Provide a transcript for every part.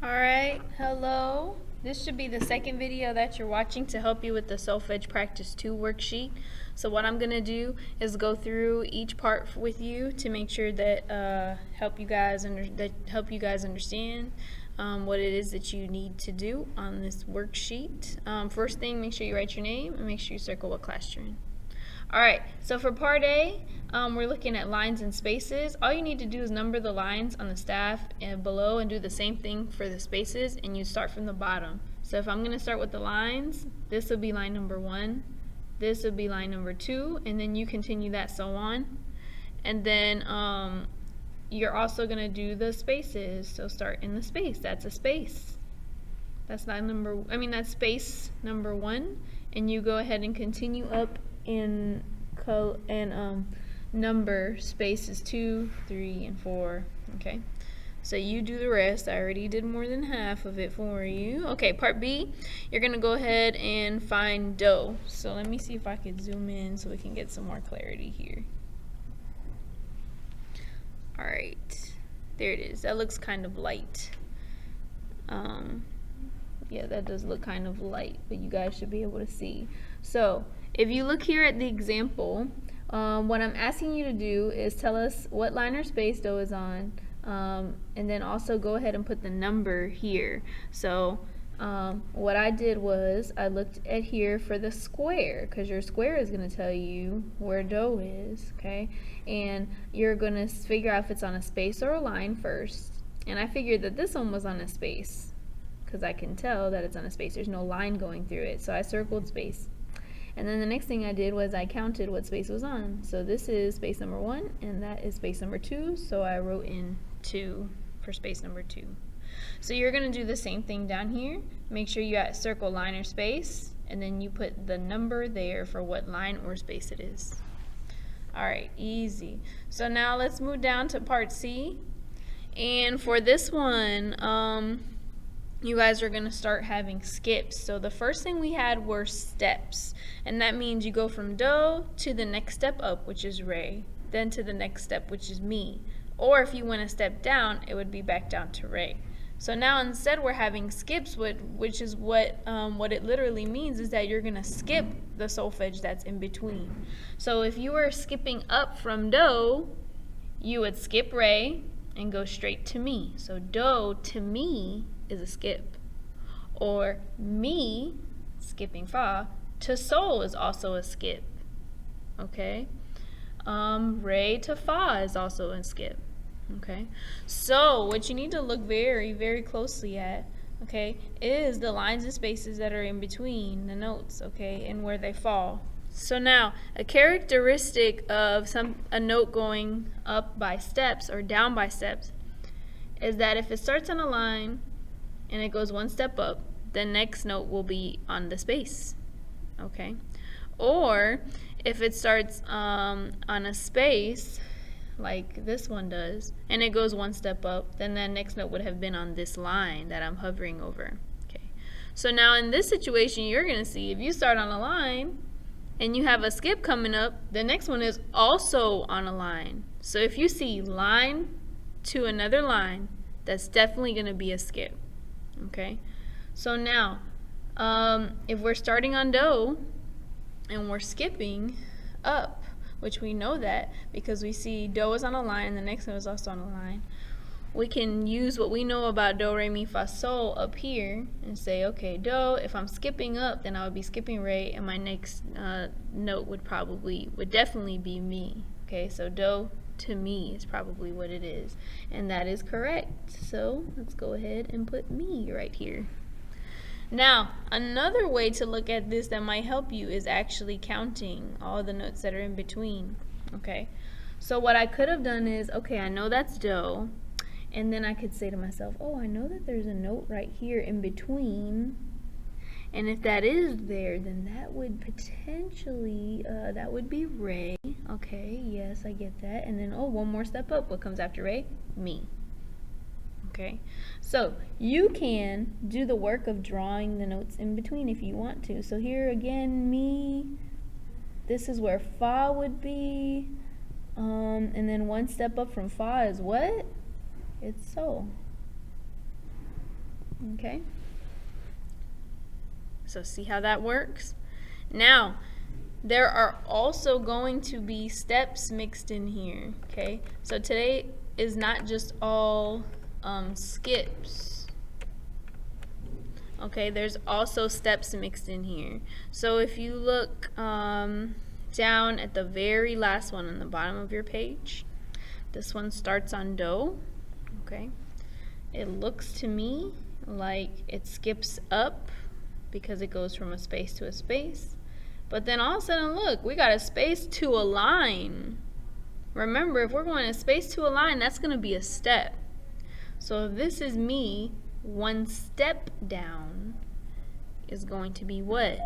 Alright, hello. This should be the second video that you're watching to help you with the Solfege Practice 2 worksheet. So what I'm going to do is go through each part with you to make sure that help you guys understand what it is that you need to do on this worksheet. First thing, make sure you write your name and make sure you circle what class you're in. Alright, so for part A, we're looking at lines and spaces. All you need to do is number the lines on the staff and below and do the same thing for the spaces, and you start from the bottom. So if I'm going to start with the lines, this will be line number 1, this will be line number 2, and then you continue that so on. And then you're also going to do the spaces. So start in the space. That's a space. That's space number 1, and you go ahead and continue up and number spaces 2, 3, and 4. Okay, so you do the rest. I already did more than half of it for you. Okay, part B, you're gonna go ahead and find do. So let me see if I could zoom in so we can get some more clarity here. Alright, there it is. That looks kind of light. Yeah, that does look kind of light, but you guys should be able to see. So if you look here at the example, what I'm asking you to do is tell us what line or space do is on, and then also go ahead and put the number here. So what I did was I looked at here for the square, because your square is going to tell you where do is, okay? And you're going to figure out if it's on a space or a line first. And I figured that this one was on a space, because I can tell that it's on a space. There's no line going through it, so I circled space. And then the next thing I did was I counted what space was on. So this is space number 1, and that is space number 2, so I wrote in 2 for space number 2. So you're going to do the same thing down here. Make sure you circle line or space, and then you put the number there for what line or space it is. Alright, easy. So now let's move down to part C. And for this one, you guys are going to start having skips. So the first thing we had were steps, and that means you go from do to the next step up, which is re, then to the next step, which is mi. Or if you went a step down, it would be back down to re. So now instead we're having skips, which is what it literally means is that you're going to skip the solfege that's in between. So if you were skipping up from do, you would skip re and go straight to mi. So do to mi is a skip. Or mi, skipping fa, to sol is also a skip. Okay? Re to fa is also a skip. Okay? So what you need to look very, very closely at, okay, is the lines and spaces that are in between the notes, okay, and where they fall. So now, a characteristic of a note going up by steps or down by steps is that if it starts on a line and it goes one step up, the next note will be on the space, okay? Or if it starts on a space like this one does and it goes one step up, then that next note would have been on this line that I'm hovering over. Okay. So now in this situation, you're going to see if you start on a line and you have a skip coming up, the next one is also on a line. So if you see line to another line, that's definitely going to be a skip. Okay, so now if we're starting on do and we're skipping up, which we know that because we see do is on a line and the next one is also on a line, we can use what we know about do, re, mi, fa, sol up here and say, okay, do, if I'm skipping up, then I would be skipping re, and my next note would definitely be mi. Okay, so do to mi is probably what it is, and that is correct. So let's go ahead and put mi right here. Now another way to look at this that might help you is actually counting all the notes that are in between. Okay, so what I could have done is, okay, I know that's do, and then I could say to myself, oh, I know that there's a note right here in between, and if that is there, then that would potentially, that would be re. Okay, yes, I get that. And then, oh, one more step up. What comes after re? Mi. Okay, so you can do the work of drawing the notes in between if you want to. So here again, mi, this is where fa would be. And then one step up from fa is what? It's sol. Okay? So see how that works? Now, there are also going to be steps mixed in here, okay? So today is not just all skips. Okay, there's also steps mixed in here. So if you look down at the very last one on the bottom of your page, this one starts on do, okay? It looks to me like it skips up because it goes from a space to a space. But then all of a sudden, look, we got a space to a line. Remember, if we're going a space to a line, that's going to be a step. So if this is me, one step down is going to be what?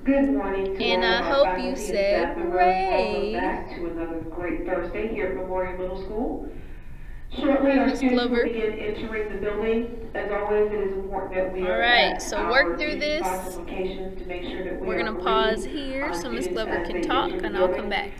Good morning to And all I of our hope you faculty and said staff members. Welcome hooray. back to another great Thursday here at Memorial Middle School. Shortly, Hi, our Miss students will Glover. begin entering the building. As always, it is important that we All are right, at so our work through teaching this. classifications to make sure that we We're are going to pause greeting here so Miss students Glover as can they talk, enter the and I'll come building. back.